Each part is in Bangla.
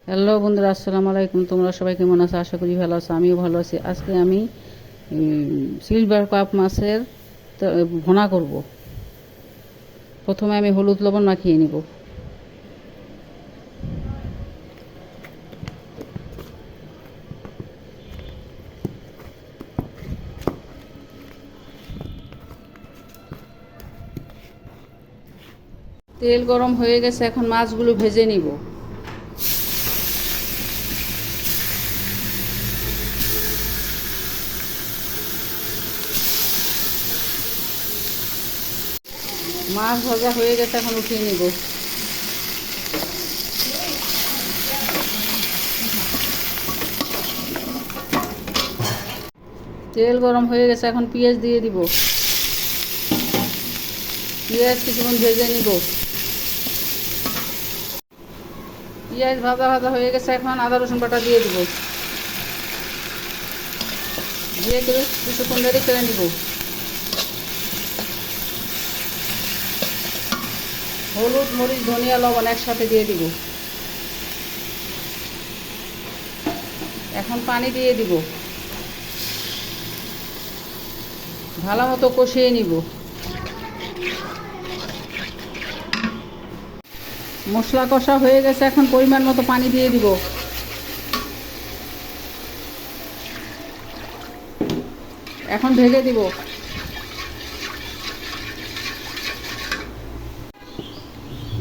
হ্যালো বন্ধুরা, আসসালামু আলাইকুম। তোমরা সবাই কেমন আছো? আশা করি ভালো আছো। আমিও ভালো আছি। আজকে আমি সিলভার কাপ মাছের ভুনা করব। প্রথমে আমি হলুদ লবণ মাখিয়ে নিব। তেল গরম হয়ে গেছে, এখন মাছগুলো ভেজে নিব। মাছ ভাজা হয়ে গেছে, এখন উঠিয়ে নিব। তেল গরম হয়ে গেছে, এখন পেঁয়াজ দিয়ে দিব। পেঁয়াজ কিছুক্ষণ ভেজে নিব। পেঁয়াজ ভাজা ভাজা হয়ে গেছে, এখন আদা রসুন বাটা দিয়ে দিব। দিয়ে কিছুক্ষণ নেড়ে চেড়ে নিব। হলুদ, মরিচ, ধনিয়া, লবণ একসাথে দিয়ে দিব। এখন পানি দিয়ে দিব। ভালো মতো কষিয়ে নিব। মশলা কষা হয়ে গেছে, এখন পরিমাণ মতো পানি দিয়ে দিব। এখন ঢেকে দিব।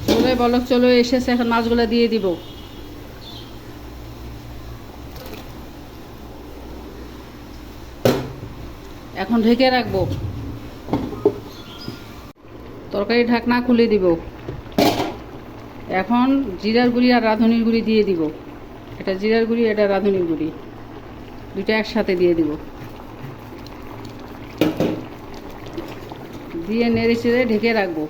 চলে বলক চলে এসেছে, এখন মাছগুলো দিয়ে দিব। এখন ঢেকে রাখবো। তরকারি ঢাকনা খুলে দিব। এখন জিরার গুঁড়ি আর রাঁধুনির গুঁড়ি দিয়ে দিব। এটা জিরার গুঁড়ি, এটা রাঁধুনির গুঁড়ি, দুইটা একসাথে দিয়ে দিব। দিয়ে নেড়ে চেড়ে ঢেকে রাখবো।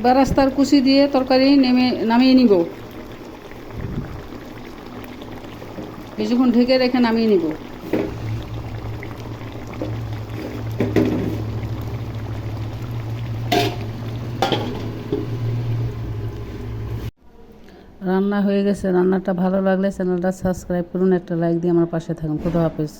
বেরাস্তার কুচি দিয়ে তরকারি নামিয়ে নিব। কিছুক্ষণ ঢেকে রেখে নামিয়ে নিব। রান্না হয়ে গেছে। রান্নাটা ভালো লাগলে চ্যানেলটা সাবস্ক্রাইব করুন, একটা লাইক দিয়ে আমার পাশে থাকুন। খুদা হাফেজ।